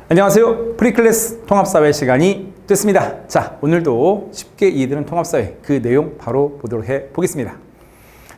안녕하세요. 프리클래스 통합사회 시간이 됐습니다. 자, 오늘도 쉽게 이해되는 통합사회 그 내용 바로 보도록 해보겠습니다.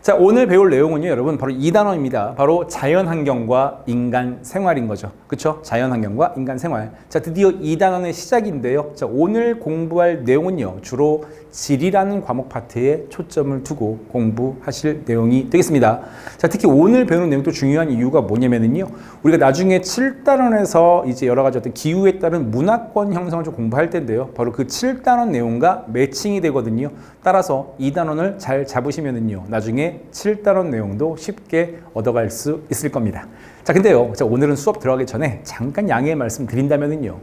자, 오늘 배울 내용은요, 여러분, 바로 2단원입니다. 바로 자연환경과 인간 생활인 거죠. 그쵸? 자연환경과 인간 생활. 자, 드디어 2단원의 시작인데요. 자, 오늘 공부할 내용은요, 주로 질이라는 과목 파트에 초점을 두고 공부하실 내용이 되겠습니다. 자, 특히 오늘 배우는 내용도 중요한 이유가 뭐냐면은요, 우리가 나중에 7단원에서 이제 여러 가지 어떤 기후에 따른 문화권 형성을 좀 공부할 텐데요. 바로 그 7단원 내용과 매칭이 되거든요. 따라서 2단원을 잘 잡으시면은요, 나중에 7단원 내용도 쉽게 얻어갈 수 있을 겁니다. 자, 근데요, 자, 오늘은 수업 들어가기 전에 잠깐 양해 말씀 드린다면은요,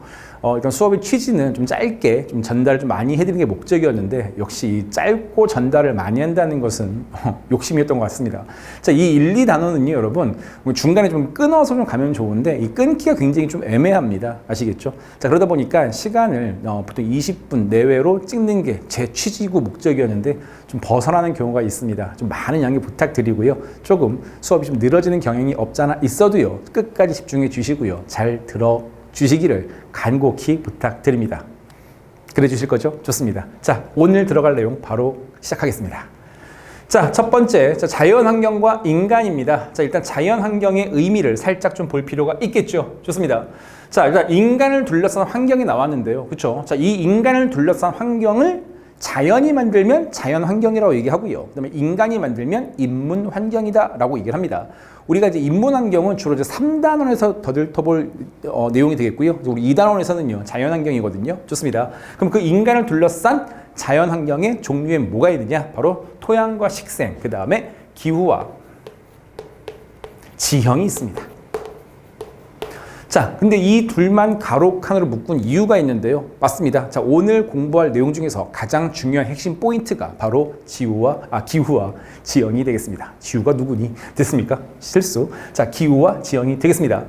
일단 수업의 취지는 좀 짧게 좀 전달을 좀 많이 해드리는 게 목적이었는데, 역시 이 짧고 전달을 많이 한다는 것은 욕심이었던 것 같습니다. 자, 이 1, 2단원은요, 여러분, 중간에 좀 끊어서 좀 가면 좋은데, 이 끊기가 굉장히 좀 애매합니다. 아시겠죠? 자, 그러다 보니까 시간을 보통 20분 내외로 찍는 게 제 취지고 목적이었는데, 좀 벗어나는 경우가 있습니다. 좀 많은 양해 부탁드리고요. 조금 수업이 좀 늘어지는 경향이 없잖아 있어도요, 끝까지 집중해 주시고요. 잘 들어 주시기를 간곡히 부탁드립니다. 그래 주실 거죠? 좋습니다. 자, 오늘 들어갈 내용 바로 시작하겠습니다. 자, 첫 번째, 자연환경과 인간입니다. 자, 일단 자연환경의 의미를 살짝 좀 볼 필요가 있겠죠? 좋습니다. 자, 일단 인간을 둘러싼 환경이 나왔는데요. 그렇죠? 자, 이 인간을 둘러싼 환경을 자연이 만들면 자연환경이라고 얘기하고요. 그 다음에 인간이 만들면 인문환경이다 라고 얘기를 합니다. 우리가 이제 인문환경은 주로 이제 3단원에서 더듬어볼 내용이 되겠고요. 우리 2단원에서는요, 자연환경이거든요. 좋습니다. 그럼 그 인간을 둘러싼 자연환경의 종류에 뭐가 있느냐? 바로 토양과 식생, 그 다음에 기후와 지형이 있습니다. 자, 근데 이 둘만 가로 칸으로 묶은 이유가 있는데요. 맞습니다. 자, 오늘 공부할 내용 중에서 가장 중요한 핵심 포인트가 바로 기후와 지형이 되겠습니다. 지후가 누구니? 됐습니까? 실수. 자, 기후와 지형이 되겠습니다.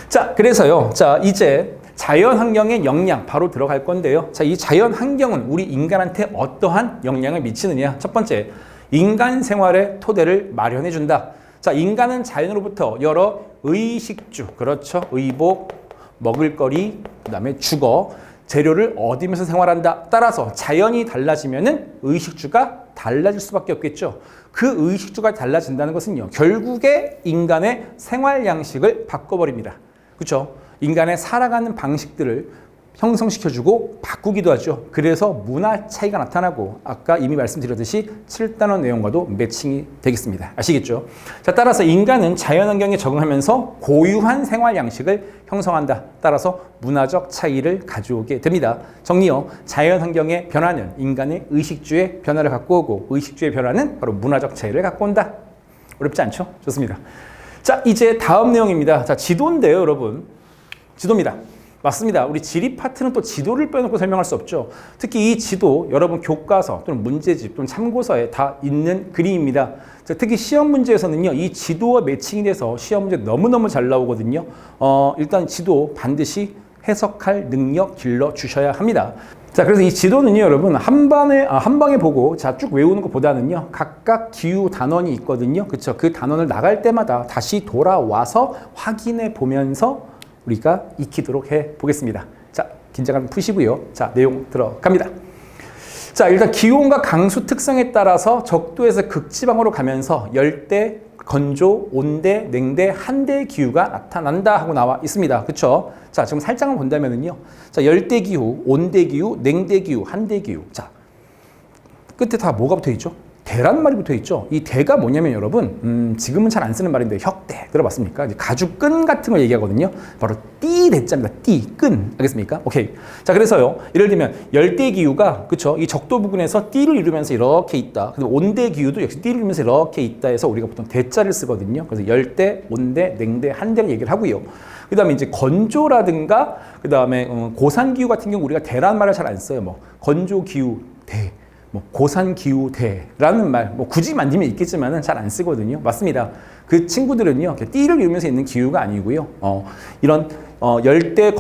자, 그래서요. 자, 이제 자연환경의 영향 바로 들어갈 건데요. 자, 이 자연환경은 우리 인간한테 어떠한 영향을 미치느냐? 첫 번째, 인간 생활의 토대를 마련해 준다. 자, 인간은 자연으로부터 여러 의식주, 그렇죠? 의복, 먹을거리, 그 다음에 주거, 재료를 얻으면서 생활한다. 따라서 자연이 달라지면은 의식주가 달라질 수밖에 없겠죠. 그 의식주가 달라진다는 것은요, 결국에 인간의 생활 양식을 바꿔버립니다. 그렇죠? 인간의 살아가는 방식들을 형성시켜주고 바꾸기도 하죠. 그래서 문화 차이가 나타나고 아까 이미 말씀드렸듯이 7단원 내용과도 매칭이 되겠습니다. 아시겠죠? 자, 따라서 인간은 자연환경에 적응하면서 고유한 생활 양식을 형성한다. 따라서 문화적 차이를 가져오게 됩니다. 정리요. 자연환경의 변화는 인간의 의식주의 변화를 갖고 오고 의식주의 변화는 바로 문화적 차이를 갖고 온다. 어렵지 않죠? 좋습니다. 자, 이제 다음 내용입니다. 자, 지도인데요, 여러분. 지도입니다. 맞습니다. 우리 지리 파트는 또 지도를 빼놓고 설명할 수 없죠. 특히 이 지도, 여러분 교과서 또는 문제집 또는 참고서에 다 있는 그림입니다. 특히 시험 문제에서는요, 이 지도와 매칭이 돼서 시험 문제 너무너무 잘 나오거든요. 일단 지도 반드시 해석할 능력 길러 주셔야 합니다. 자, 그래서 이 지도는요, 여러분, 한 방에 보고, 자, 쭉 외우는 것보다는요, 각각 기후 단원이 있거든요. 그쵸? 그 단원을 나갈 때마다 다시 돌아와서 확인해 보면서 우리가 익히도록 해보겠습니다. 자, 긴장감 푸시고요. 자, 내용 들어갑니다. 자, 일단 기온과 강수 특성에 따라서 적도에서 극지방으로 가면서 열대, 건조, 온대, 냉대, 한대 기후가 나타난다 하고 나와 있습니다. 그렇죠? 자, 지금 살짝만 본다면은요. 자, 열대 기후, 온대 기후, 냉대 기후, 한대 기후. 자, 끝에 다 뭐가 붙어 있죠? 대란 말이 붙어 있죠. 이 대가 뭐냐면 여러분, 지금은 잘 안 쓰는 말인데 혁대 들어봤습니까? 이제 가죽끈 같은 걸 얘기하거든요. 바로 띠 대자입니다. 띠, 끈. 알겠습니까? 오케이. 자, 그래서요. 예를 들면 열대 기후가 그쵸? 이 적도 부근에서 띠를 이루면서 이렇게 있다. 근데 온대 기후도 역시 띠를 이루면서 이렇게 있다 해서 우리가 보통 대자를 쓰거든요. 그래서 열대, 온대, 냉대, 한대를 얘기를 하고요. 그다음에 이제 건조라든가 그다음에 고산 기후 같은 경우 우리가 대란 말을 잘 안 써요. 뭐 건조 기후 대. 뭐 고산 기후대라는 말, 뭐 굳이 만들면 있겠지만은 잘 안 쓰거든요. 맞습니다. 그 친구들은요, 이렇게 띠를 이루면서 있는 기후가 아니고요. 이런 열대,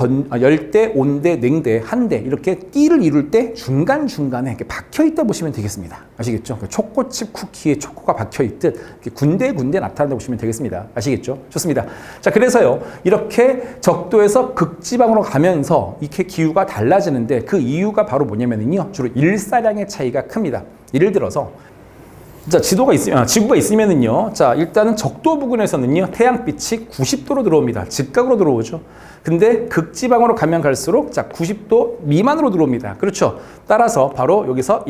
온대, 냉대, 한대 이렇게 띠를 이룰 때 중간중간에 이렇게 박혀있다 보시면 되겠습니다. 아시겠죠? 초코칩 쿠키에 초코가 박혀있듯 이렇게 군데군데 나타난다 보시면 되겠습니다. 아시겠죠? 좋습니다. 자, 그래서요, 이렇게 적도에서 극지방으로 가면서 이렇게 기후가 달라지는데 그 이유가 바로 뭐냐면요, 주로 일사량의 차이가 큽니다. 예를 들어서 자, 지구가 있으면은요, 자, 일단은 적도 부근에서는요, 태양빛이 90도로 들어옵니다. 직각으로 들어오죠. 근데 극지방으로 가면 갈수록, 자, 90도 미만으로 들어옵니다. 그렇죠. 따라서 바로 여기서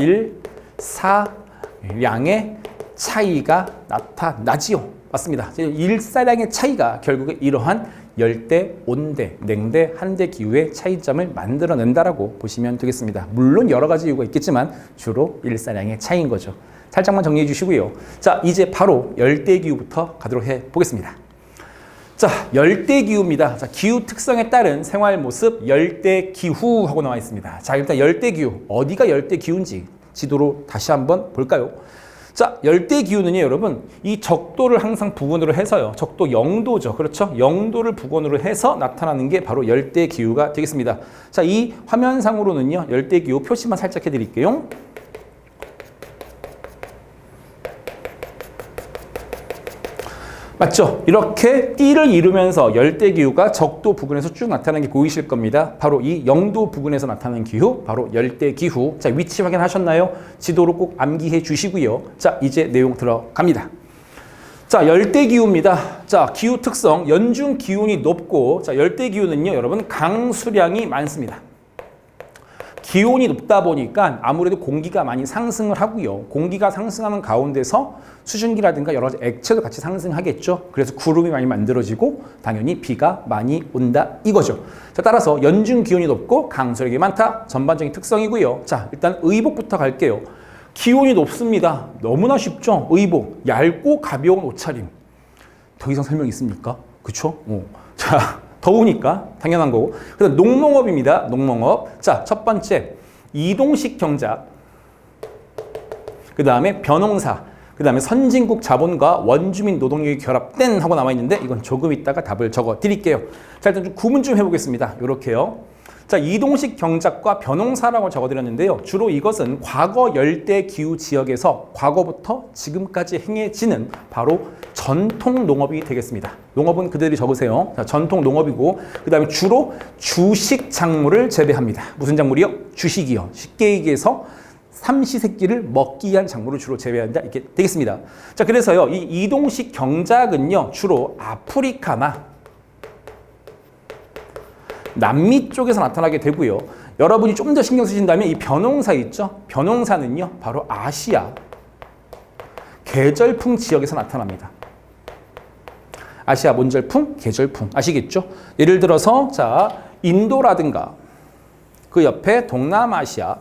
일사량의 차이가 나타나지요. 맞습니다. 일사량의 차이가 결국에 이러한 열대, 온대, 냉대, 한대 기후의 차이점을 만들어낸다라고 보시면 되겠습니다. 물론 여러 가지 이유가 있겠지만 주로 일사량의 차이인 거죠. 살짝만 정리해 주시고요. 자, 이제 바로 열대기후부터 가도록 해 보겠습니다. 자, 열대기후입니다. 자, 기후 특성에 따른 생활 모습 열대기후 하고 나와 있습니다. 자, 일단 열대기후, 어디가 열대기후인지 지도로 다시 한번 볼까요? 자, 열대기후는요, 여러분, 이 적도를 항상 부근으로 해서요. 적도 0도죠. 그렇죠? 0도를 부근으로 해서 나타나는 게 바로 열대기후가 되겠습니다. 자, 이 화면상으로는요, 열대기후 표시만 살짝 해드릴게요. 맞죠? 이렇게 띠를 이루면서 열대기후가 적도 부근에서 쭉 나타나는 게 보이실 겁니다. 바로 이 0도 부근에서 나타나는 기후, 바로 열대기후. 자, 위치 확인하셨나요? 지도로 꼭 암기해 주시고요. 자, 이제 내용 들어갑니다. 자, 열대기후입니다. 자, 기후 특성, 연중 기온이 높고, 자, 열대기후는요, 여러분, 강수량이 많습니다. 기온이 높다 보니까 아무래도 공기가 많이 상승을 하고요. 공기가 상승하는 가운데서 수증기라든가 여러 가지 액체도 같이 상승하겠죠. 그래서 구름이 많이 만들어지고 당연히 비가 많이 온다 이거죠. 자, 따라서 연중 기온이 높고 강수량이 많다. 전반적인 특성이고요. 자, 일단 의복부터 갈게요. 기온이 높습니다. 너무나 쉽죠. 의복, 얇고 가벼운 옷차림. 더 이상 설명 있습니까? 그쵸? 자, 더우니까 당연한 거고. 그다음 농농업입니다. 농농업. 자, 첫 번째 이동식 경작. 그 다음에 벼농사. 그 다음에 선진국 자본과 원주민 노동력이 결합된 하고 나와 있는데 이건 조금 있다가 답을 적어 드릴게요. 자, 일단 좀 구분 좀 해보겠습니다. 이렇게요. 자, 이동식 경작과 벼농사라고 적어드렸는데요. 주로 이것은 과거 열대 기후 지역에서 과거부터 지금까지 행해지는 바로 전통 농업이 되겠습니다. 농업은 그대로 적으세요. 자, 전통 농업이고, 그 다음에 주로 주식 작물을 재배합니다. 무슨 작물이요? 주식이요. 쉽게 얘기해서 삼시세끼를 먹기 위한 작물을 주로 재배한다. 이렇게 되겠습니다. 자, 그래서요, 이 이동식 경작은요, 주로 아프리카나 남미 쪽에서 나타나게 되고요. 여러분이 좀 더 신경 쓰신다면 이 벼농사 있죠? 벼농사는요, 바로 아시아 계절풍 지역에서 나타납니다. 아시아 뭔절풍? 계절풍. 아시겠죠? 예를 들어서 자, 인도라든가 그 옆에 동남아시아,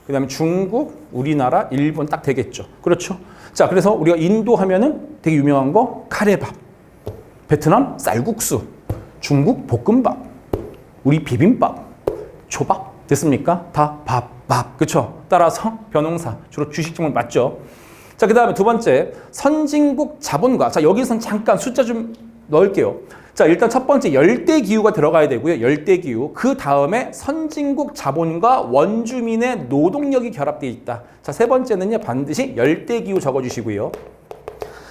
그 다음에 중국, 우리나라, 일본 딱 되겠죠. 그렇죠? 자, 그래서 우리가 인도 하면은 되게 유명한 거 카레밥, 베트남 쌀국수, 중국 볶음밥, 우리 비빔밥, 초밥 됐습니까? 다 밥. 그렇죠? 따라서 벼농사 주로 주식종은 맞죠. 자, 그 다음에 두 번째 선진국 자본과. 자, 여기서는 잠깐 숫자 좀 넣을게요. 자, 일단 첫 번째 열대기후가 들어가야 되고요. 열대기후. 그 다음에 선진국 자본과 원주민의 노동력이 결합되어 있다. 자, 세 번째는요, 반드시 열대기후 적어주시고요.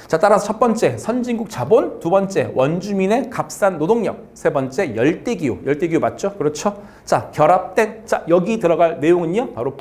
자, 따라서 첫 번째 선진국 자본, 두 번째 원주민의 값싼 노동력, 세 번째 열대기후. 열대기후 맞죠? 그렇죠? 자, 결합된. 자, 여기 들어갈 내용은요, 바로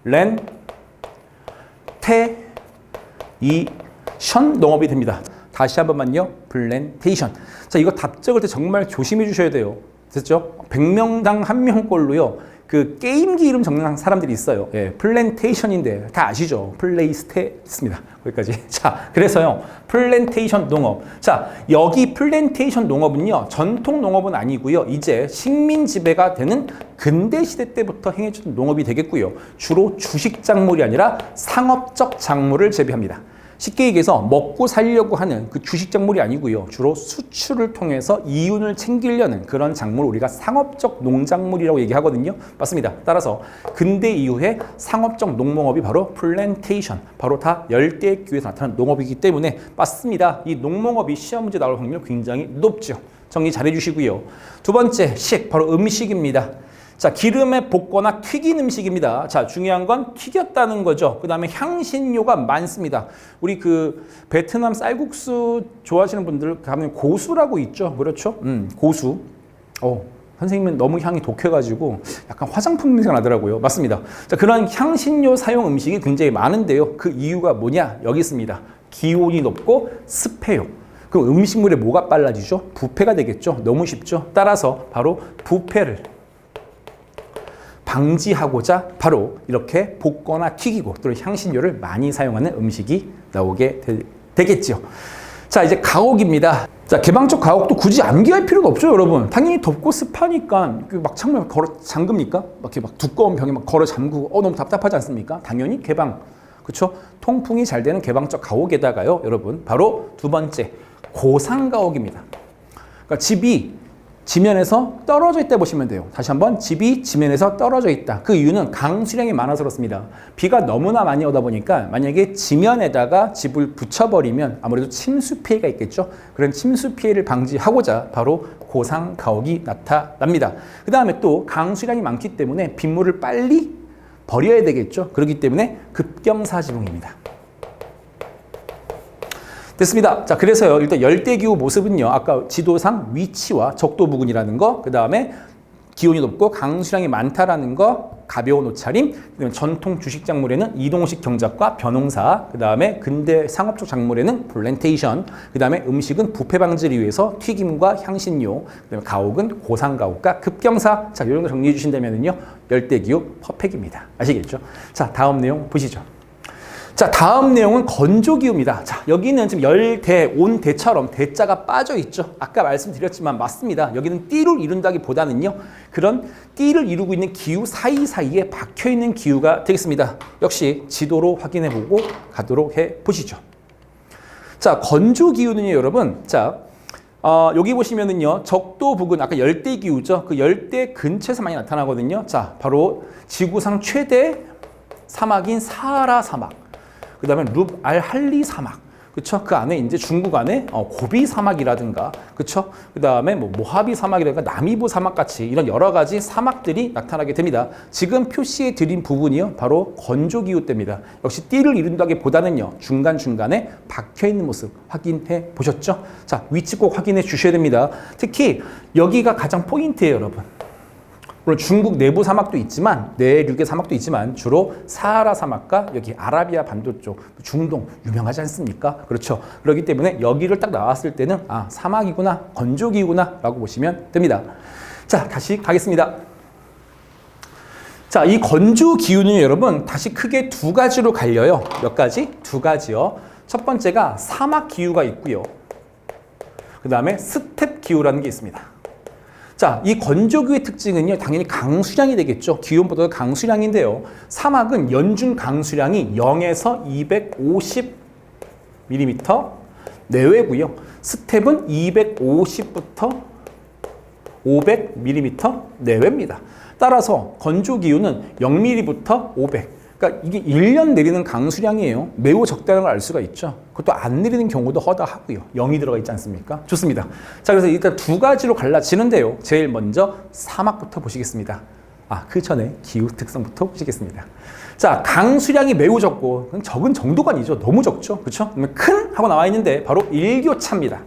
플랜테이션 농업이 됩니다. 다시 한 번만요. 플랜테이션. 자, 이거 답 적을 때 정말 조심해 주셔야 돼요. 됐죠? 100명당 1명꼴로요. 그 게임기 이름 적는 사람들이 있어요. 예, 플랜테이션인데 다 아시죠? 플레이스테 있습니다. 거기까지. 자, 그래서요. 플랜테이션 농업. 자, 여기 플랜테이션 농업은요. 전통 농업은 아니고요. 이제 식민 지배가 되는 근대 시대 때부터 행해졌던 농업이 되겠고요. 주로 주식 작물이 아니라 상업적 작물을 재배합니다. 쉽게 얘기해서 먹고 살려고 하는 그 주식 작물이 아니고요. 주로 수출을 통해서 이윤을 챙기려는 그런 작물을 우리가 상업적 농작물이라고 얘기하거든요. 맞습니다. 따라서 근대 이후에 상업적 농목업이 바로 플랜테이션, 바로 다 열대기후에서 나타나는 농업이기 때문에 맞습니다. 이 농목업이 시험 문제 나올 확률이 굉장히 높죠. 정리 잘 해주시고요. 두 번째, 바로 음식입니다. 자, 기름에 볶거나 튀긴 음식입니다. 자, 중요한 건 튀겼다는 거죠. 그 다음에 향신료가 많습니다. 우리 그 베트남 쌀국수 좋아하시는 분들 가면 고수라고 있죠. 그렇죠? 고수. 선생님은 너무 향이 독해가지고 약간 화장품 냄새가 나더라고요. 맞습니다. 자, 그런 향신료 사용 음식이 굉장히 많은데요. 그 이유가 뭐냐? 여기 있습니다. 기온이 높고 습해요. 그럼 음식물에 뭐가 빨라지죠? 부패가 되겠죠. 너무 쉽죠. 따라서 바로 부패를 방지하고자 바로 이렇게 볶거나 튀기고 또는 향신료를 많이 사용하는 음식이 나오게 되겠죠. 자, 이제 가옥입니다. 자, 개방적 가옥도 굳이 암기할 필요가 없죠, 여러분. 당연히 덥고 습하니까 막 창문 걸어 잠급니까? 막 이렇게 막 두꺼운 벽에 막 걸어 잠그고 너무 답답하지 않습니까? 당연히 개방. 그렇죠? 통풍이 잘 되는 개방적 가옥에다가요, 여러분. 바로 두 번째, 고상 가옥입니다. 그러니까 집이 지면에서 떨어져 있다 보시면 돼요. 다시 한번 집이 지면에서 떨어져 있다. 그 이유는 강수량이 많아서 그렇습니다. 비가 너무나 많이 오다 보니까 만약에 지면에다가 집을 붙여버리면 아무래도 침수 피해가 있겠죠. 그런 침수 피해를 방지하고자 바로 고상 가옥이 나타납니다. 그 다음에 또 강수량이 많기 때문에 빗물을 빨리 버려야 되겠죠. 그렇기 때문에 급경사 지붕입니다. 됐습니다. 자, 그래서요, 일단 열대기후 모습은요, 아까 지도상 위치와 적도 부근이라는 거, 그 다음에 기온이 높고 강수량이 많다라는 거, 가벼운 옷차림, 그다음에 전통 주식 작물에는 이동식 경작과 벼농사, 그 다음에 근대 상업적 작물에는 플랜테이션, 그 다음에 음식은 부패 방지를 위해서 튀김과 향신료, 그 다음에 가옥은 고상가옥과 급경사. 자, 이 정도 정리해 주신다면요, 열대기후 퍼펙트입니다. 아시겠죠? 자, 다음 내용 보시죠. 자, 다음 내용은 건조기후입니다. 자, 여기는 지금 열대, 온대처럼 대자가 빠져 있죠. 아까 말씀드렸지만 맞습니다. 여기는 띠를 이룬다기보다는요, 그런 띠를 이루고 있는 기후 사이사이에 박혀 있는 기후가 되겠습니다. 역시 지도로 확인해 보고 가도록 해 보시죠. 자, 건조기후는요, 여러분. 자, 여기 보시면은요, 적도 부근, 아까 열대기후죠. 그 열대 근처에서 많이 나타나거든요. 자, 바로 지구상 최대 사막인 사하라 사막. 그 다음에 룹 알 할리 사막, 그쵸? 그 안에 이제 중국 안에 고비 사막이라든가, 그쵸? 그 다음에 뭐 모하비 사막이라든가 나미부 사막 같이 이런 여러 가지 사막들이 나타나게 됩니다. 지금 표시해 드린 부분이요, 바로 건조기후 때입니다. 역시 띠를 이룬다기보다는요, 중간중간에 박혀 있는 모습 확인해 보셨죠? 자, 위치 꼭 확인해 주셔야 됩니다. 특히 여기가 가장 포인트예요, 여러분. 물론 중국 내부 사막도 있지만, 내륙의 사막도 있지만 주로 사하라 사막과 여기 아라비아 반도 쪽, 중동 유명하지 않습니까? 그렇죠. 그렇기 때문에 여기를 딱 나왔을 때는 아, 사막이구나, 건조기구나 라고 보시면 됩니다. 자, 다시 가겠습니다. 자, 이 건조기후는 여러분 다시 크게 두 가지로 갈려요. 몇 가지? 두 가지요. 첫 번째가 사막기후가 있고요. 그 다음에 스텝기후라는 게 있습니다. 자, 이 건조기후의 특징은요, 당연히 강수량이 되겠죠. 기온보다 강수량인데요. 사막은 연중 강수량이 0에서 250mm 내외고요. 스텝은 250부터 500mm 내외입니다. 따라서 건조기후는 0mm부터 500. 그러니까 이게 1년 내리는 강수량이에요. 매우 적다는 걸 알 수가 있죠. 그것도 안 내리는 경우도 허다하고요. 0이 들어가 있지 않습니까? 좋습니다. 자, 그래서 일단 두 가지로 갈라지는데요. 제일 먼저 사막부터 보시겠습니다. 그 전에 기후 특성부터 보시겠습니다. 자, 강수량이 매우 적고, 적은 정도가 아니죠. 너무 적죠. 그렇죠? 그러면 큰 하고 나와 있는데 바로 일교차입니다.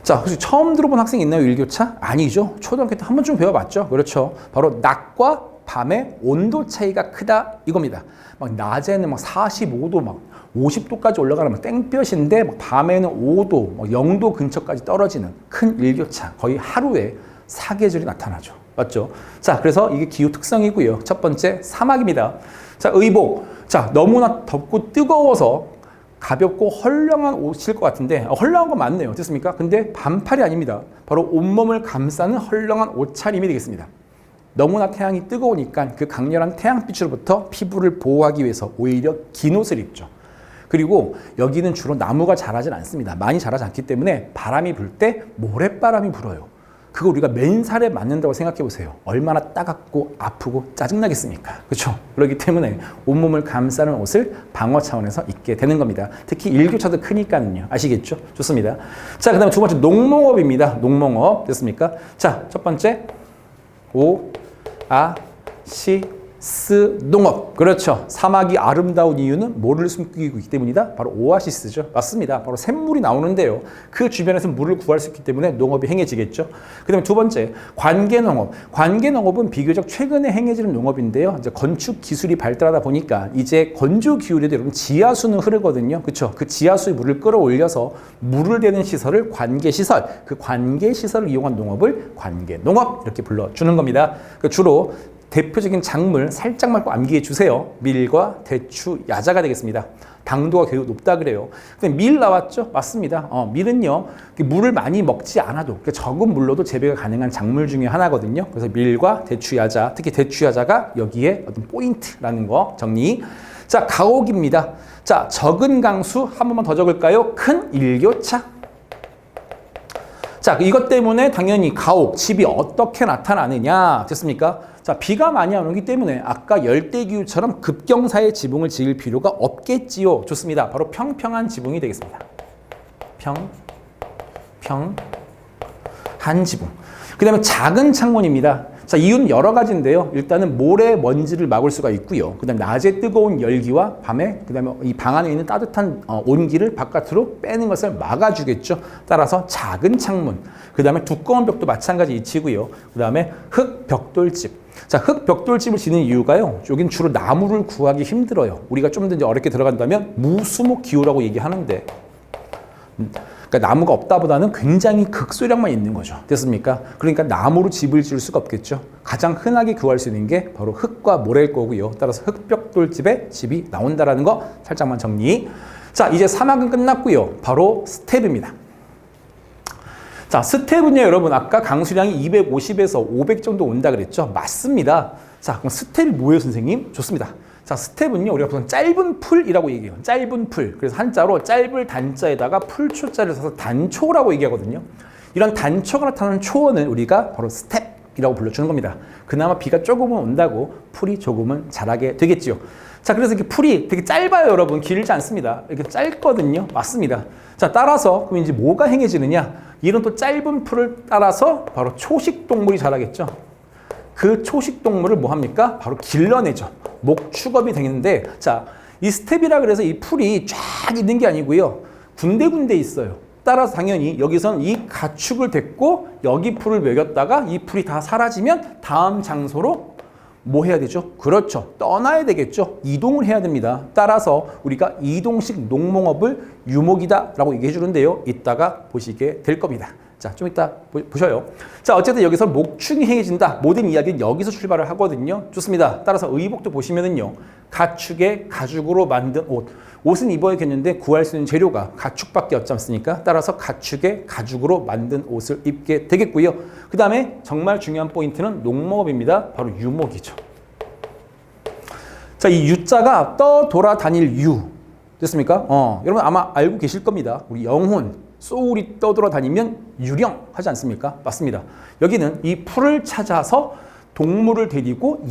자, 혹시 처음 들어본 학생 있나요? 일교차? 아니죠. 초등학교 때 한 번쯤 배워봤죠. 그렇죠. 바로 낮과 밤의 온도 차이가 크다 이겁니다. 막 낮에는 막 45도 막 50도까지 올라가면 땡볕인데 막 밤에는 5도, 막 0도 근처까지 떨어지는 큰 일교차, 거의 하루에 사계절이 나타나죠. 맞죠? 자, 그래서 이게 기후 특성이고요. 첫 번째 사막입니다. 자, 의복. 자, 너무나 덥고 뜨거워서 가볍고 헐렁한 옷일 것 같은데 헐렁한 건 맞네요. 됐습니까? 근데 반팔이 아닙니다. 바로 온몸을 감싸는 헐렁한 옷차림이 되겠습니다. 너무나 태양이 뜨거우니까 그 강렬한 태양빛으로부터 피부를 보호하기 위해서 오히려 긴 옷을 입죠. 그리고 여기는 주로 나무가 자라진 않습니다. 많이 자라지 않기 때문에 바람이 불 때 모래바람이 불어요. 그거 우리가 맨살에 맞는다고 생각해 보세요. 얼마나 따갑고 아프고 짜증나겠습니까? 그렇죠? 그렇기 때문에 온몸을 감싸는 옷을 방어 차원에서 입게 되는 겁니다. 특히 일교차도 크니까는요. 아시겠죠? 좋습니다. 자, 그 다음에 두 번째 농농업입니다. 농농업 됐습니까? 자, 첫 번째 오아시스 농업. 그렇죠. 사막이 아름다운 이유는 뭐를 숨기고 있기 때문이다? 바로 오아시스죠. 맞습니다. 바로 샘물이 나오는데요. 그 주변에서 물을 구할 수 있기 때문에 농업이 행해지겠죠. 그 다음에 두 번째, 관계농업. 관계농업은 비교적 최근에 행해지는 농업인데요. 이제 건축 기술이 발달하다 보니까 이제 건조 기울에도 여러분 지하수는 흐르거든요. 그렇죠. 그 지하수의 물을 끌어올려서 물을 대는 시설을 관계시설, 그 관계시설을 이용한 농업을 관계농업 이렇게 불러주는 겁니다. 주로 대표적인 작물 살짝만 꼭 암기해 주세요. 밀과 대추, 야자가 되겠습니다. 당도가 매우 높다 그래요. 근데 밀 나왔죠? 맞습니다. 밀은요, 물을 많이 먹지 않아도 적은 물로도 재배가 가능한 작물 중에 하나거든요. 그래서 밀과 대추, 야자, 특히 대추, 야자가 여기에 어떤 포인트라는 거 정리. 자, 가옥입니다. 자, 적은 강수 한 번만 더 적을까요? 큰 일교차. 자, 이것 때문에 당연히 가옥, 집이 어떻게 나타나느냐 됐습니까? 자, 비가 많이 안 오기 때문에 아까 열대기후처럼 급경사의 지붕을 지을 필요가 없겠지요. 좋습니다. 바로 평평한 지붕이 되겠습니다. 평평한 지붕. 그 다음에 작은 창문입니다. 자, 이유는 여러 가지인데요. 일단은 모래, 먼지를 막을 수가 있고요. 그 다음에 낮에 뜨거운 열기와 밤에, 그 다음에 이 방 안에 있는 따뜻한 온기를 바깥으로 빼는 것을 막아주겠죠. 따라서 작은 창문, 그 다음에 두꺼운 벽도 마찬가지 이치고요. 그 다음에 흙 벽돌집. 자, 흙 벽돌집을 짓는 이유가요. 여긴 주로 나무를 구하기 힘들어요. 우리가 좀 더 이제 어렵게 들어간다면 무수목 기후라고 얘기하는데, 그러니까 나무가 없다 보다는 굉장히 극소량만 있는 거죠. 됐습니까? 그러니까 나무로 집을 지을 수가 없겠죠. 가장 흔하게 구할 수 있는 게 바로 흙과 모래일 거고요. 따라서 흙벽돌집에 집이 나온다라는 거 살짝만 정리. 자, 이제 사막은 끝났고요. 바로 스텝입니다. 자, 스텝은요, 여러분 아까 강수량이 250에서 500 정도 온다 그랬죠? 맞습니다. 자, 그럼 스텝이 뭐예요, 선생님? 좋습니다. 자, 스텝은요, 우리가 보통 짧은 풀이라고 얘기해요. 짧은 풀. 그래서 한자로 짧을 단자에다가 풀초자를 써서 단초라고 얘기하거든요. 이런 단초가 나타나는 초원을 우리가 바로 스텝이라고 불러주는 겁니다. 그나마 비가 조금은 온다고 풀이 조금은 자라게 되겠지요. 자, 그래서 이렇게 풀이 되게 짧아요, 여러분. 길지 않습니다. 이렇게 짧거든요. 맞습니다. 자, 따라서 그럼 이제 뭐가 행해지느냐? 이런 또 짧은 풀을 따라서 바로 초식동물이 자라겠죠. 그 초식동물을 뭐 합니까? 바로 길러내죠. 목축업이 되는데, 자, 이 스텝이라 그래서 이 풀이 쫙 있는 게 아니고요. 군데군데 있어요. 따라서 당연히 여기서는 이 가축을 데리고 여기 풀을 먹였다가 이 풀이 다 사라지면 다음 장소로 뭐 해야 되죠? 그렇죠. 떠나야 되겠죠. 이동을 해야 됩니다. 따라서 우리가 이동식 농목업을 유목이다라고 얘기해 주는데요. 이따가 보시게 될 겁니다. 자, 좀 이따 보셔요. 자, 어쨌든 여기서 목축이 행해진다. 모든 이야기는 여기서 출발을 하거든요. 좋습니다. 따라서 의복도 보시면은요. 가축의 가죽으로 만든 옷. 옷은 입어야겠는데 구할 수 있는 재료가 가축밖에 없지 않습니까? 따라서 가축의 가죽으로 만든 옷을 입게 되겠고요. 그 다음에 정말 중요한 포인트는 농목업입니다. 바로 유목이죠. 자, 이 유자가 떠돌아다닐 유. 됐습니까? 여러분 아마 알고 계실 겁니다. 우리 영혼, 소울이 떠돌아다니면 유령 하지 않습니까? 맞습니다. 여기는 이 풀을 찾아서 동물을 데리고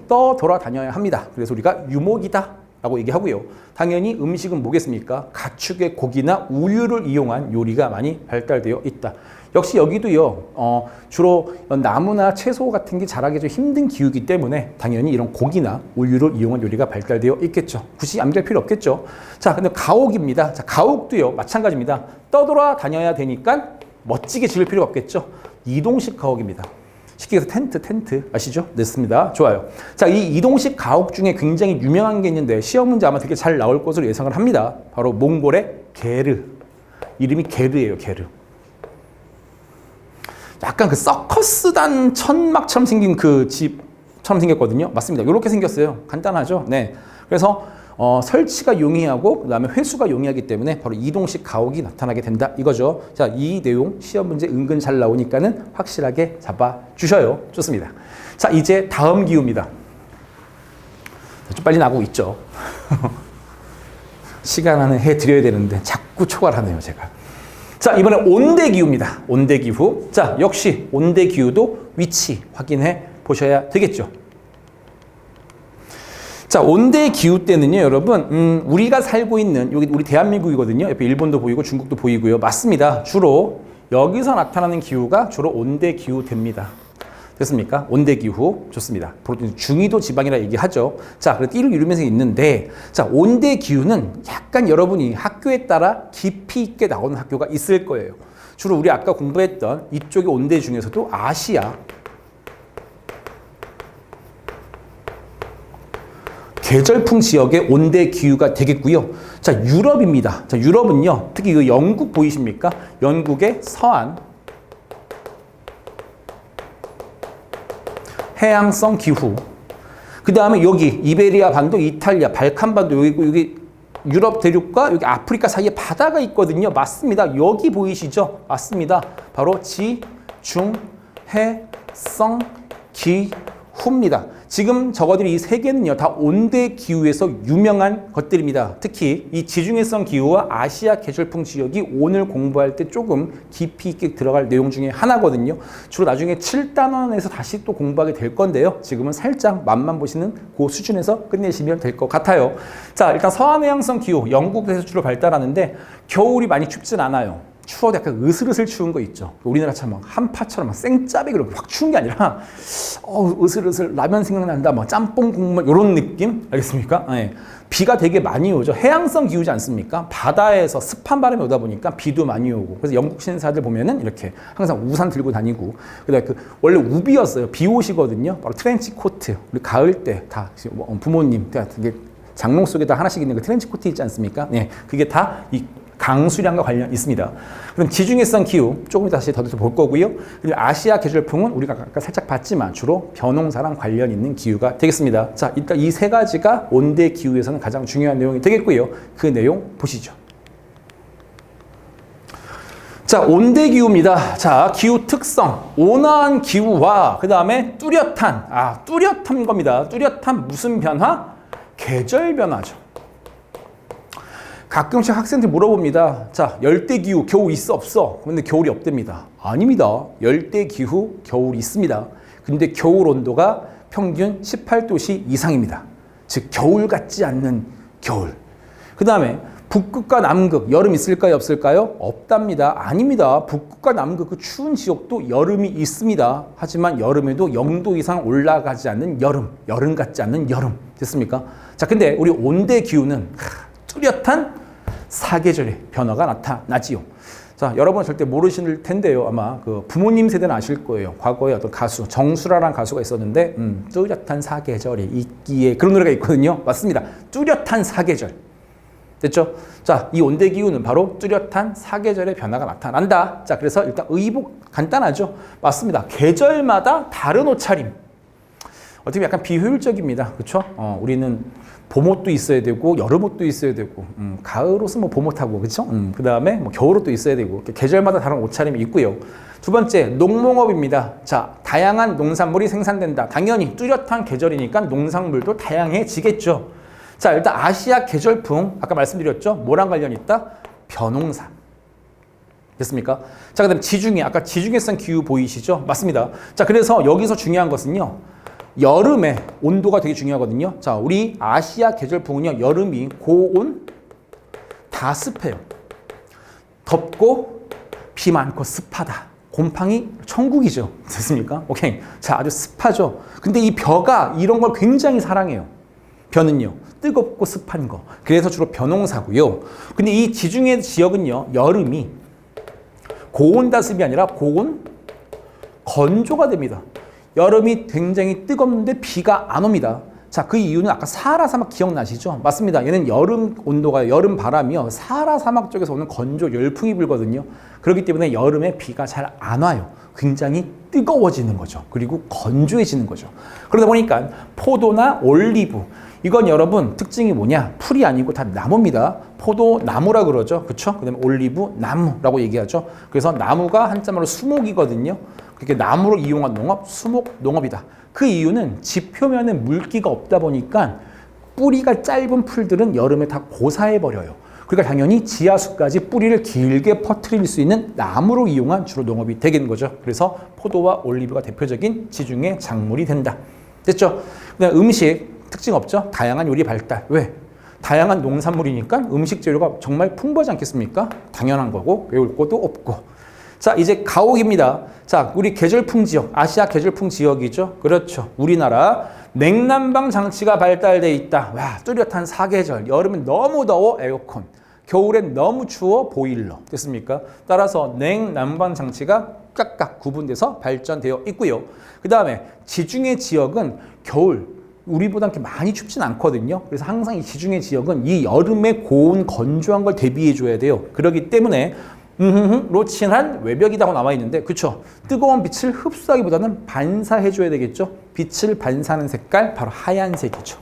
떠돌아다녀야 합니다. 그래서 우리가 유목이다 라고 얘기하고요. 당연히 음식은 뭐겠습니까? 가축의 고기나 우유를 이용한 요리가 많이 발달되어 있다. 역시 여기도요, 주로 나무나 채소 같은 게 자라기 좀 힘든 기후이기 때문에 당연히 이런 고기나 우유를 이용한 요리가 발달되어 있겠죠. 굳이 암기할 필요 없겠죠. 자, 근데 가옥입니다. 자, 가옥도요, 마찬가지입니다. 떠돌아다녀야 되니까 멋지게 지을 필요가 없겠죠. 이동식 가옥입니다. 쉽게 해서 텐트 아시죠? 됐습니다. 좋아요. 자, 이 이동식 가옥 중에 굉장히 유명한 게 있는데 시험 문제 아마 되게 잘 나올 것으로 예상을 합니다. 바로 몽골의 게르. 이름이 게르예요, 게르. 약간 그 서커스단 천막처럼 생긴 그 집처럼 생겼거든요. 맞습니다. 이렇게 생겼어요. 간단하죠? 네. 그래서 설치가 용이하고 그다음에 회수가 용이하기 때문에 바로 이동식 가옥이 나타나게 된다 이거죠. 자, 이 내용 시험 문제 은근 잘 나오니까는 확실하게 잡아주셔요. 좋습니다. 자, 이제 다음 기호입니다. 좀 빨리 나가고 있죠. 시간 안에 해드려야 되는데 자꾸 초과하네요, 제가. 자, 이번에 온대기후입니다. 온대기후. 자, 역시 온대기후도 위치 확인해 보셔야 되겠죠. 자, 온대기후 때는요, 여러분, 우리가 살고 있는, 여기 우리 대한민국이거든요. 옆에 일본도 보이고 중국도 보이고요. 맞습니다. 주로 여기서 나타나는 기후가 주로 온대기후 됩니다. 됐습니까? 온대기후. 좋습니다. 중위도 지방이라 얘기하죠. 자, 그래서 띠를 이루면서 있는데, 자, 온대기후는 약간 여러분이 학교에 따라 깊이 있게 나오는 학교가 있을 거예요. 주로 우리 아까 공부했던 이쪽의 온대 중에서도 아시아, 계절풍 지역의 온대 기후가 되겠고요. 자, 유럽입니다. 자, 유럽은요, 특히 그 영국 보이십니까? 영국의 서안, 해양성 기후. 그 다음에 여기 이베리아 반도, 이탈리아, 발칸 반도, 여기 유럽 대륙과 여기 아프리카 사이에 바다가 있거든요. 맞습니다. 여기 보이시죠? 맞습니다. 바로 지, 중, 해, 성, 기후입니다. 지금 저거들이 이 세 개는요, 다 온대 기후에서 유명한 것들입니다. 특히 이 지중해성 기후와 아시아 계절풍 지역이 오늘 공부할 때 조금 깊이 있게 들어갈 내용 중에 하나거든요. 주로 나중에 7단원에서 다시 또 공부하게 될 건데요. 지금은 살짝 맛만 보시는 그 수준에서 끝내시면 될 것 같아요. 자, 일단 서한해양성 기후, 영국에서 주로 발달하는데 겨울이 많이 춥진 않아요. 추워도 약간 으슬으슬 추운 거 있죠. 우리나라처럼 막 한파처럼 막 생짜배 그렇게 확 추운 게 아니라 으슬으슬 라면 생각난다, 막 짬뽕 국물 이런 느낌 알겠습니까? 네. 비가 되게 많이 오죠. 해양성 기후지 않습니까? 바다에서 습한 바람이 오다 보니까 비도 많이 오고. 그래서 영국 신사들 보면은 이렇게 항상 우산 들고 다니고. 그다음에 원래 우비였어요. 비옷이거든요. 바로 트렌치 코트. 우리 가을 때 다 부모님 되게 장롱 속에다 하나씩 있는 그 트렌치 코트 있지 않습니까? 네, 그게 다 이 강수량과 관련 있습니다. 그럼 지중해성 기후 조금 다시 더 볼 거고요. 그리고 아시아 계절풍은 우리가 아까 살짝 봤지만 주로 벼농사랑 관련 있는 기후가 되겠습니다. 자, 일단 이 세 가지가 온대 기후에서는 가장 중요한 내용이 되겠고요. 그 내용 보시죠. 자, 온대 기후입니다. 자, 기후 특성, 온화한 기후와 그 다음에 뚜렷한 겁니다. 뚜렷한 무슨 변화? 계절 변화죠. 가끔씩 학생들 물어봅니다. 자, 열대기후 겨울 있어 없어? 근데 겨울이 없답니다. 아닙니다. 열대기후 겨울이 있습니다. 근데 겨울 온도가 평균 18도씨 이상입니다. 즉 겨울 같지 않는 겨울. 그 다음에 북극과 남극 여름 있을까요 없을까요? 없답니다. 아닙니다. 북극과 남극 그 추운 지역도 여름이 있습니다. 하지만 여름에도 0도 이상 올라가지 않는 여름 같지 않는 여름. 됐습니까? 자, 근데 우리 온대 기후는 뚜렷한 사계절의 변화가 나타나지요. 자, 여러분 절대 모르실 텐데요. 아마 그 부모님 세대는 아실 거예요. 과거에 어떤 가수 정수라라는 가수가 있었는데 뚜렷한 사계절이 있기에 그런 노래가 있거든요. 맞습니다. 뚜렷한 사계절. 됐죠? 자, 이 온대 기후는 바로 뚜렷한 사계절의 변화가 나타난다. 자, 그래서 일단 의복 간단하죠. 맞습니다. 계절마다 다른 옷차림. 어떻게 약간 비효율적입니다. 그렇죠? 우리는 봄옷도 있어야 되고 여름옷도 있어야 되고 가을옷은 뭐 봄옷하고 그렇죠? 그 다음에 뭐 겨울옷도 있어야 되고 계절마다 다른 옷차림이 있고요. 두 번째 농목업입니다. 자, 다양한 농산물이 생산된다. 당연히 뚜렷한 계절이니까 농산물도 다양해지겠죠. 자, 일단 아시아 계절풍 아까 말씀드렸죠? 뭐랑 관련이 있다? 벼농사. 됐습니까? 자, 그 다음에 지중해 아까 지중해성 기후 보이시죠? 맞습니다. 자, 그래서 여기서 중요한 것은요. 여름에 온도가 되게 중요하거든요. 자, 우리 아시아 계절풍은요, 여름이 고온, 다 습해요. 덥고, 비 많고 습하다. 곰팡이 천국이죠. 됐습니까? 오케이. 자, 아주 습하죠. 근데 이 벼가 이런 걸 굉장히 사랑해요. 벼는요, 뜨겁고 습한 거. 그래서 주로 벼농사고요. 근데 이 지중해 지역은요, 여름이 고온 다습이 아니라 고온 건조가 됩니다. 여름이 굉장히 뜨겁는데 비가 안 옵니다. 자, 그 이유는 아까 사하라 사막 기억나시죠? 맞습니다. 얘는 여름 온도가 여름 바람이요. 사하라 사막 쪽에서 오는 건조 열풍이 불거든요. 그렇기 때문에 여름에 비가 잘 안 와요. 굉장히 뜨거워지는 거죠. 그리고 건조해지는 거죠. 그러다 보니까 포도나 올리브, 이건 여러분 특징이 뭐냐? 풀이 아니고 다 나무입니다. 포도 나무라 그러죠. 그렇죠? 그다음에 올리브 나무라고 얘기하죠. 그래서 나무가 한자말로 수목이거든요. 그렇게 나무를 이용한 농업, 수목 농업이다. 그 이유는 지 표면에 물기가 없다 보니까 뿌리가 짧은 풀들은 여름에 다 고사해 버려요. 그러니까 당연히 지하수까지 뿌리를 길게 퍼뜨릴 수 있는 나무로 이용한 주로 농업이 되겠는 거죠. 그래서 포도와 올리브가 대표적인 지중해 작물이 된다. 됐죠? 그다음 음식 특징 없죠? 다양한 요리 발달. 왜? 다양한 농산물이니까 음식 재료가 정말 풍부하지 않겠습니까? 당연한 거고 외울 것도 없고. 자, 이제 가옥입니다. 자, 우리 계절풍 지역, 아시아 계절풍 지역이죠. 그렇죠. 우리나라 냉난방 장치가 발달돼 있다. 와, 뚜렷한 사계절. 여름엔 너무 더워 에어컨. 겨울엔 너무 추워 보일러. 됐습니까? 따라서 냉난방 장치가 각각 구분돼서 발전되어 있고요. 그 다음에 지중해 지역은 겨울 우리보다 그렇게 많이 춥진 않거든요. 그래서 항상 이 지중해 지역은 이 여름에 고온 건조한 걸 대비해 줘야 돼요. 그렇기 때문에 로 칠한 외벽이라고 나와 있는데, 그렇죠? 뜨거운 빛을 흡수하기보다는 반사해 줘야 되겠죠? 빛을 반사하는 색깔 바로 하얀색이죠.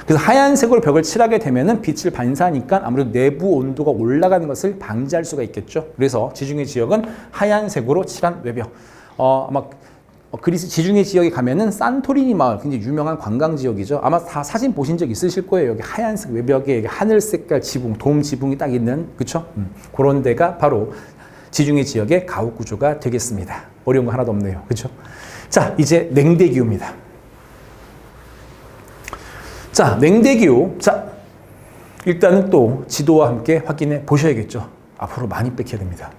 그래서 하얀색으로 벽을 칠하게 되면은 빛을 반사하니까 아무래도 내부 온도가 올라가는 것을 방지할 수가 있겠죠. 그래서 지중해 지역은 하얀색으로 칠한 외벽. 아마 그리스 지중해 지역에 가면은 산토리니 마을 굉장히 유명한 관광 지역이죠. 아마 다 사진 보신 적 있으실 거예요. 여기 하얀색 외벽에 여기 하늘 색깔 지붕, 돔 지붕이 딱 있는, 그렇죠? 그런 데가 바로 지중해 지역의 가옥 구조가 되겠습니다. 어려운 거 하나도 없네요. 그렇죠? 자, 이제 냉대기후입니다. 자, 냉대기후. 자, 일단은 또 지도와 함께 확인해 보셔야겠죠. 앞으로 많이 뺏겨야 됩니다.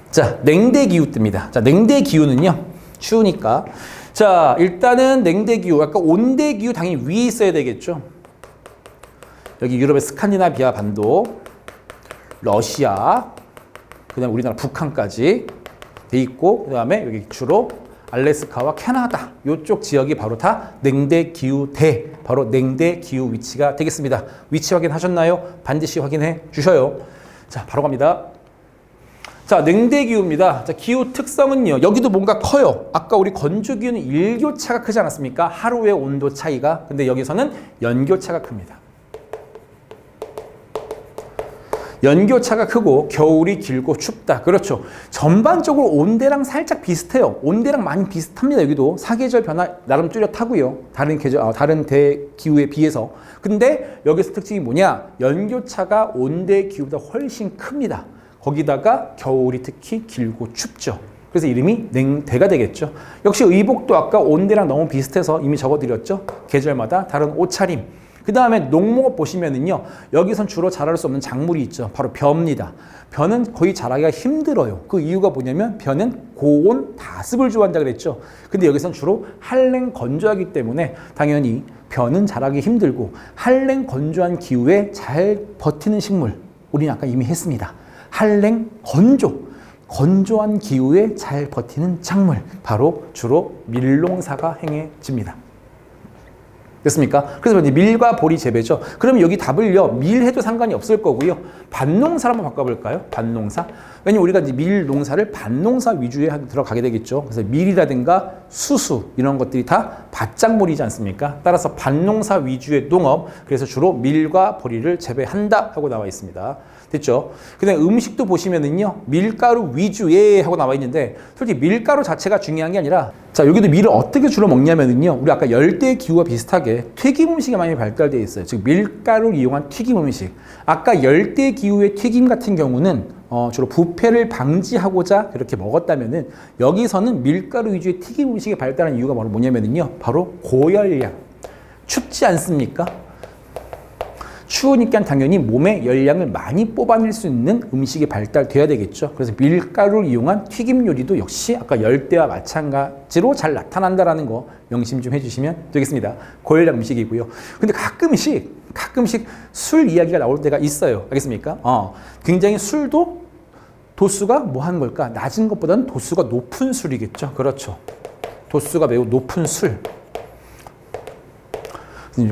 자, 냉대기후 뜹니다. 자, 냉대기후는요, 추우니까. 자, 일단은 냉대기후, 아까 온대기후 당연히 위에 있어야 되겠죠. 여기 유럽의 스칸디나비아 반도, 러시아, 그 다음에 우리나라 북한까지 돼 있고, 그 다음에 여기 주로 알래스카와 캐나다, 이쪽 지역이 바로 다 냉대기후대, 바로 냉대기후 위치가 되겠습니다. 위치 확인하셨나요? 반드시 확인해 주셔요. 자, 바로 갑니다. 자, 냉대기후입니다. 자, 기후 특성은요, 여기도 뭔가 커요. 아까 우리 건조기후는 일교차가 크지 않았습니까? 하루의 온도 차이가. 근데 여기서는 연교차가 큽니다. 연교차가 크고 겨울이 길고 춥다. 그렇죠. 전반적으로 온대랑 살짝 비슷해요. 온대랑 많이 비슷합니다. 여기도 사계절 변화 나름 뚜렷하고요. 다른 계절, 다른 대기후에 비해서. 근데 여기서 특징이 뭐냐? 연교차가 온대기후보다 훨씬 큽니다. 거기다가 겨울이 특히 길고 춥죠. 그래서 이름이 냉대가 되겠죠. 역시 의복도 아까 온대랑 너무 비슷해서 이미 적어드렸죠. 계절마다 다른 옷차림. 그 다음에 농목업 보시면은요, 여기선 주로 자랄 수 없는 작물이 있죠. 바로 벼입니다. 벼는 거의 자라기가 힘들어요. 그 이유가 뭐냐면 벼는 고온 다습을 좋아한다 그랬죠. 근데 여기선 주로 한랭 건조하기 때문에 당연히 벼는 자라기 힘들고 한랭 건조한 기후에 잘 버티는 식물, 우리는 아까 이미 했습니다. 한랭 건조한 기후에 잘 버티는 작물, 바로 주로 밀농사가 행해집니다. 됐습니까? 그래서 이제 밀과 보리 재배죠. 그러면 여기 답을요, 밀 해도 상관이 없을 거고요. 밭농사로 한번 바꿔볼까요? 밭농사. 왜냐면 우리가 이제 밀 농사를 밭농사 위주에 들어가게 되겠죠. 그래서 밀이라든가 수수 이런 것들이 다 밭작물이지 않습니까? 따라서 밭농사 위주의 농업, 그래서 주로 밀과 보리를 재배한다 하고 나와 있습니다. 됐죠? 그다음에 음식도 보시면은요, 밀가루 위주의 하고 나와 있는데, 솔직히 밀가루 자체가 중요한 게 아니라, 자, 여기도 밀을 어떻게 주로 먹냐면은요, 우리 아까 열대 기후와 비슷하게 튀김 음식이 많이 발달되어 있어요. 즉 밀가루를 이용한 튀김 음식. 아까 열대 기후의 튀김 같은 경우는 주로 부패를 방지하고자 그렇게 먹었다면은, 여기서는 밀가루 위주의 튀김 음식이 발달한 이유가 바로 뭐냐면은요, 바로 고열량. 춥지 않습니까? 추우니까 당연히 몸의 열량을 많이 뽑아낼 수 있는 음식이 발달돼야 되겠죠. 그래서 밀가루를 이용한 튀김 요리도 역시 아까 열대와 마찬가지로 잘 나타난다라는 거 명심 좀 해주시면 되겠습니다. 고열량 음식이고요. 근데 가끔씩 술 이야기가 나올 때가 있어요. 알겠습니까? 굉장히 술도 도수가 뭐 하는 걸까? 낮은 것보다는 도수가 높은 술이겠죠. 그렇죠. 도수가 매우 높은 술.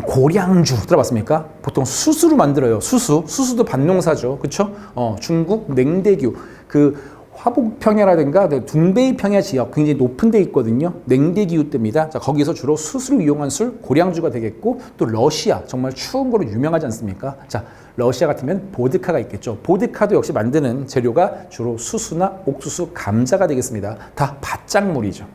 고량주 들어봤습니까? 보통 수수로 만들어요. 수수도 반농사죠. 그렇죠? 중국 냉대규 그 화북평야라든가 둔베이평야 지역 굉장히 높은 데 있거든요. 냉대기후대입니다. 자, 거기서 주로 수수를 이용한 술 고량주가 되겠고, 또 러시아 정말 추운 거로 유명하지 않습니까? 자, 러시아 같으면 보드카가 있겠죠. 보드카도 역시 만드는 재료가 주로 수수나 옥수수, 감자가 되겠습니다. 다 밭작물이죠.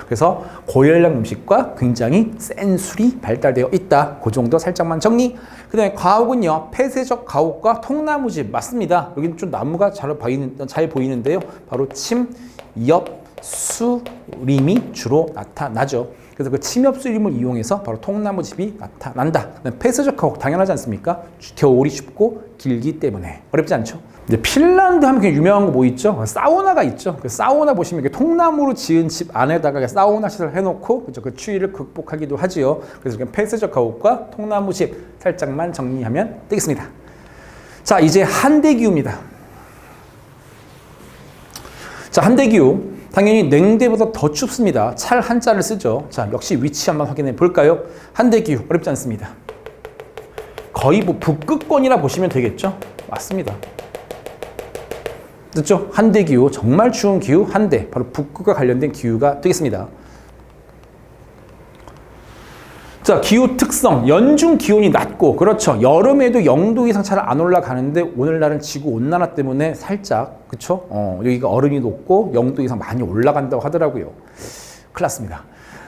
그래서 고열량 음식과 굉장히 센 술이 발달되어 있다. 그 정도 살짝만 정리. 그 다음에 가옥은요, 폐쇄적 가옥과 통나무집 맞습니다. 여기는 좀 나무가 잘 보이는데요. 바로 침, 엽, 수림이 주로 나타나죠. 그래서 그 침엽수림을 이용해서 바로 통나무집이 나타난다. 폐쇄적 가옥 당연하지 않습니까? 겨울이 춥고 길기 때문에 어렵지 않죠. 이제 핀란드 하면 그냥 유명한 거 뭐 있죠? 사우나가 있죠. 그 사우나 보시면 이렇게 통나무로 지은 집 안에다가 사우나 시설 해놓고 그죠? 그 추위를 극복하기도 하지요. 그래서 그냥 폐쇄적 가옥과 통나무 집 살짝만 정리하면 되겠습니다. 자, 이제 한대기후입니다. 자, 한대기후 당연히 냉대보다 더 춥습니다. 찰 한자를 쓰죠. 자, 역시 위치 한번 확인해 볼까요? 한대기후 어렵지 않습니다. 거의 뭐 북극권이라 보시면 되겠죠? 맞습니다. 됐죠? 한대기후, 정말 추운 기후 한대, 바로 북극과 관련된 기후가 되겠습니다. 자, 기후 특성, 연중 기온이 낮고, 그렇죠. 여름에도 0도 이상 잘 안 올라가는데 오늘날은 지구 온난화 때문에 살짝, 그렇죠? 여기가 얼음이 높고 0도 이상 많이 올라간다고 하더라고요. 큰일 났습니다.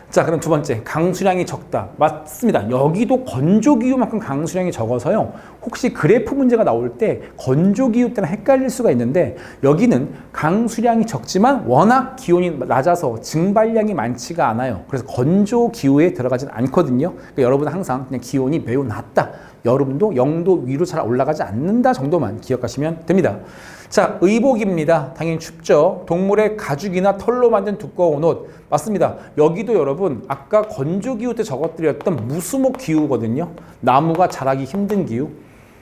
자, 그럼 두 번째, 강수량이 적다. 맞습니다. 여기도 건조기후만큼 강수량이 적어서요. 혹시 그래프 문제가 나올 때 건조기후 때문에 헷갈릴 수가 있는데, 여기는 강수량이 적지만 워낙 기온이 낮아서 증발량이 많지가 않아요. 그래서 건조기후에 들어가진 않거든요. 그러니까 여러분은 항상 그냥 기온이 매우 낮다. 여름도 0도 위로 잘 올라가지 않는다 정도만 기억하시면 됩니다. 자, 의복입니다. 당연히 춥죠. 동물의 가죽이나 털로 만든 두꺼운 옷. 맞습니다. 여기도 여러분 아까 건조기후 때 적어드렸던 무수목 기후거든요. 나무가 자라기 힘든 기후.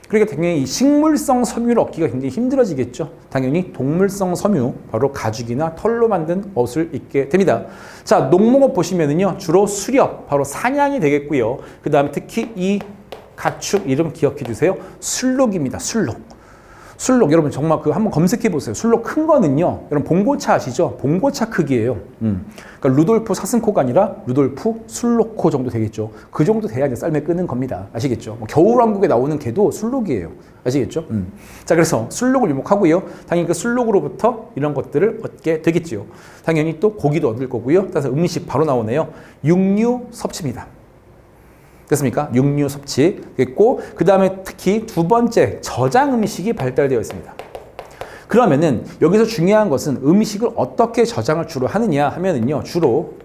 그러니까 당연히 식물성 섬유를 얻기가 굉장히 힘들어지겠죠. 당연히 동물성 섬유, 바로 가죽이나 털로 만든 옷을 입게 됩니다. 자, 농목업 보시면은요, 주로 수렵, 바로 사냥이 되겠고요. 그 다음에 특히 이 가축 이름 기억해 주세요. 술록입니다. 술록 여러분 정말 그 한번 검색해 보세요. 술록 큰 거는요, 여러분 봉고차 아시죠? 봉고차 크기예요. 그러니까 루돌프 사슴코가 아니라 루돌프 술록코 정도 되겠죠. 그 정도 돼야 이제 썰매 끄는 겁니다. 아시겠죠? 겨울왕국에 나오는 개도 술록이에요. 아시겠죠? 자, 그래서 술록을 유목하고요. 당연히 그 술록으로부터 이런 것들을 얻게 되겠지요. 당연히 또 고기도 얻을 거고요. 그래서 음식 바로 나오네요. 육류 섭취입니다. 됐습니까? 육류 섭취 됐고, 그 다음에 특히 두 번째 저장 음식이 발달되어 있습니다. 그러면은 여기서 중요한 것은 음식을 어떻게 저장을 주로 하느냐 하면은요, 주로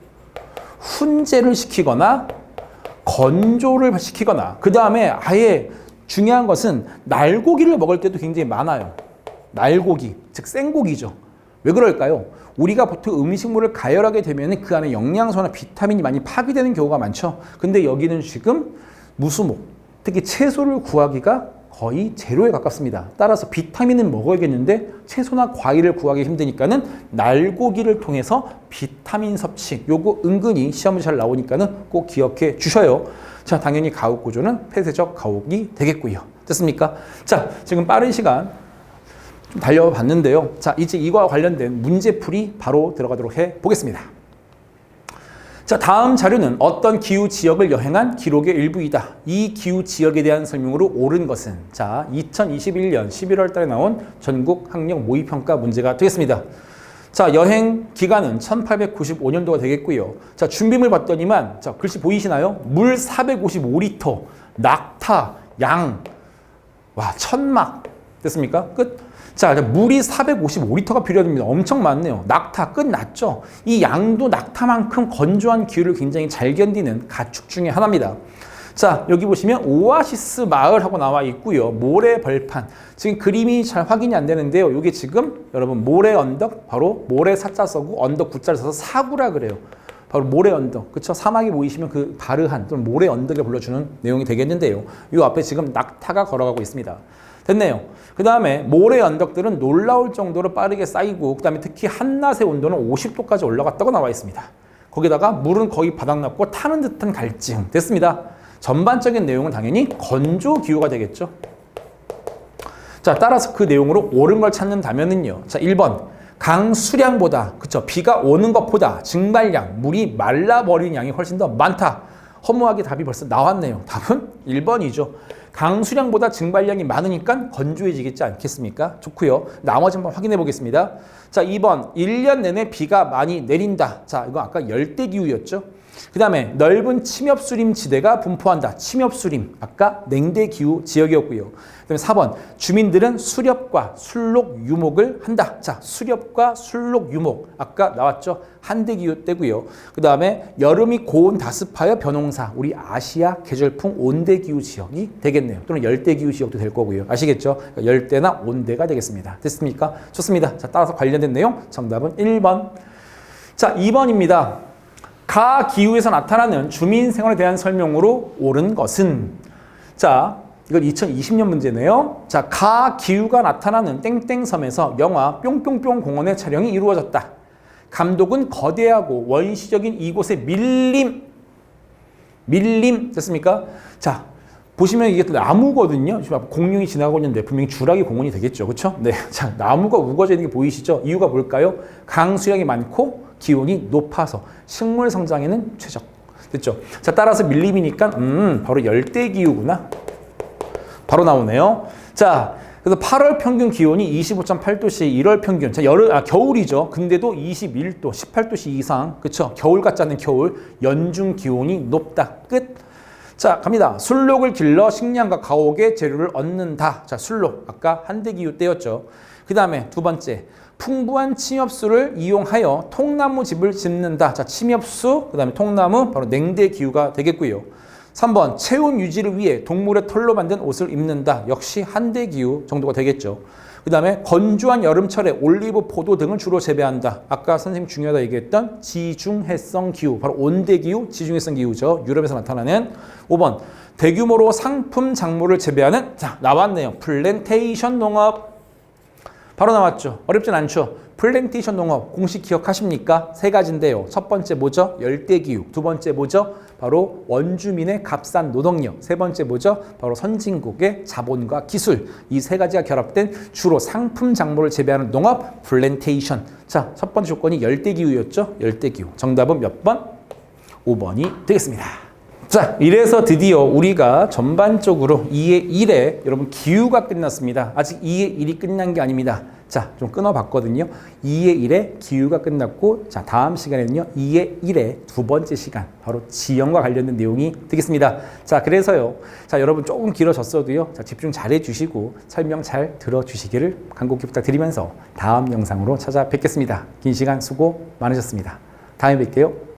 훈제를 시키거나 건조를 시키거나, 그 다음에 아예 중요한 것은 날고기를 먹을 때도 굉장히 많아요. 날고기, 즉 생고기죠. 왜 그럴까요? 우리가 보통 음식물을 가열하게 되면 그 안에 영양소나 비타민이 많이 파괴되는 경우가 많죠. 근데 여기는 지금 무수목, 특히 채소를 구하기가 거의 제로에 가깝습니다. 따라서 비타민은 먹어야겠는데 채소나 과일을 구하기 힘드니까는 날고기를 통해서 비타민 섭취, 요거 은근히 시험이 잘 나오니까는 꼭 기억해 주셔요. 자, 당연히 가옥 구조는 폐쇄적 가옥이 되겠고요. 됐습니까? 자, 지금 빠른 시간 좀 달려봤는데요. 자, 이제 이거와 관련된 문제풀이 바로 들어가도록 해보겠습니다. 자, 다음 자료는 어떤 기후 지역을 여행한 기록의 일부이다. 이 기후 지역에 대한 설명으로 옳은 것은, 자, 2021년 11월 달에 나온 전국 학력 모의평가 문제가 되겠습니다. 자, 여행 기간은 1895년도가 되겠고요. 자, 준비물 봤더니만, 자, 글씨 보이시나요? 물 455리터, 낙타, 양, 와, 천막. 됐습니까? 끝. 자, 물이 455리터가 필요합니다. 엄청 많네요. 낙타 끝났죠? 이 양도 낙타만큼 건조한 기후를 굉장히 잘 견디는 가축 중에 하나입니다. 자, 여기 보시면 오아시스 마을하고 나와 있고요. 모래 벌판. 지금 그림이 잘 확인이 안 되는데요. 이게 지금 여러분 모래 언덕, 바로 모래 사자 써고 언덕 구자를 써서 사구라 그래요. 바로 모래 언덕. 그쵸? 사막에 보이시면 그 바르한 또는 모래 언덕을 불러주는 내용이 되겠는데요. 이 앞에 지금 낙타가 걸어가고 있습니다. 됐네요. 그 다음에 모래 언덕들은 놀라울 정도로 빠르게 쌓이고, 그 다음에 특히 한낮의 온도는 50도까지 올라갔다고 나와 있습니다. 거기다가 물은 거의 바닥났고 타는 듯한 갈증. 됐습니다. 전반적인 내용은 당연히 건조 기후가 되겠죠. 자, 따라서 그 내용으로 옳은 걸 찾는다면은요. 자, 1번. 강수량보다, 그쵸, 비가 오는 것보다 증발량, 물이 말라버리는 양이 훨씬 더 많다. 허무하게 답이 벌써 나왔네요. 답은 1번이죠. 강수량보다 증발량이 많으니까 건조해지겠지 않겠습니까? 좋고요. 나머지 한번 확인해 보겠습니다. 자, 2번. 1년 내내 비가 많이 내린다. 자, 이거 아까 열대기후였죠. 그 다음에 넓은 침엽수림 지대가 분포한다. 침엽수림, 아까 냉대기후 지역이었고요. 그 다음에 4번, 주민들은 수렵과 술록 유목을 한다. 자, 수렵과 술록 유목, 아까 나왔죠. 한대기후 때고요. 그 다음에 여름이 고온 다습하여 벼농사, 우리 아시아 계절풍 온대기후 지역이 되겠네요. 또는 열대기후 지역도 될 거고요. 아시겠죠? 그러니까 열대나 온대가 되겠습니다. 됐습니까? 좋습니다. 자, 따라서 관련된 내용 정답은 1번. 자, 2번입니다. 가기후에서 나타나는 주민 생활에 대한 설명으로 옳은 것은, 자, 이건 2020년 문제네요. 자, 가기후가 나타나는 땡땡섬에서 영화 뿅뿅뿅 공원의 촬영이 이루어졌다. 감독은 거대하고 원시적인 이곳의 밀림 됐습니까? 자, 보시면 이게 또 나무거든요. 지금 공룡이 지나고 있는데 분명히 주라기 공원이 되겠죠. 그렇죠? 네. 자, 나무가 우거져 있는 게 보이시죠? 이유가 뭘까요? 강수량이 많고 기온이 높아서 식물 성장에는 최적. 됐죠? 자, 따라서 밀림이니까 바로 열대기후구나. 바로 나오네요. 자, 그래서 8월 평균 기온이 25.8도씨, 1월 평균, 자, 겨울이죠. 근데도 21도, 18도씨 이상, 그쵸? 겨울 같지 않은 겨울, 연중 기온이 높다. 끝. 자, 갑니다. 술록을 길러 식량과 가옥의 재료를 얻는다. 자, 술록. 아까 한대기후 때였죠. 그 다음에 두 번째. 풍부한 침엽수를 이용하여 통나무 집을 짓는다. 자, 침엽수, 그 다음에 통나무, 바로 냉대기후가 되겠고요. 3번, 체온 유지를 위해 동물의 털로 만든 옷을 입는다. 역시 한대기후 정도가 되겠죠. 그 다음에 건조한 여름철에 올리브, 포도 등을 주로 재배한다. 아까 선생님 중요하다 얘기했던 지중해성 기후, 바로 온대기후, 지중해성 기후죠. 유럽에서 나타나는. 5번, 대규모로 상품 작물을 재배하는, 자, 나왔네요. 플랜테이션 농업. 바로 나왔죠. 어렵진 않죠. 플랜테이션 농업 공식 기억하십니까? 세 가지인데요. 첫 번째 뭐죠? 열대기후. 두 번째 뭐죠? 바로 원주민의 값싼 노동력. 세 번째 뭐죠? 바로 선진국의 자본과 기술. 이 세 가지가 결합된 주로 상품 작물을 재배하는 농업 플랜테이션. 자, 첫 번째 조건이 열대기후였죠. 열대기후. 정답은 몇 번? 5번이 되겠습니다. 자, 이래서 드디어 우리가 전반적으로 2의 1에 여러분 기후가 끝났습니다. 아직 2의 1이 끝난 게 아닙니다. 자, 좀 끊어봤거든요. 2의 1에 기후가 끝났고, 자, 다음 시간에는요, 2의 1의 두 번째 시간, 바로 지형과 관련된 내용이 되겠습니다. 자, 그래서요, 자, 여러분 조금 길어졌어도요, 자, 집중 잘 해주시고, 설명 잘 들어주시기를 간곡히 부탁드리면서 다음 영상으로 찾아뵙겠습니다. 긴 시간 수고 많으셨습니다. 다음에 뵐게요.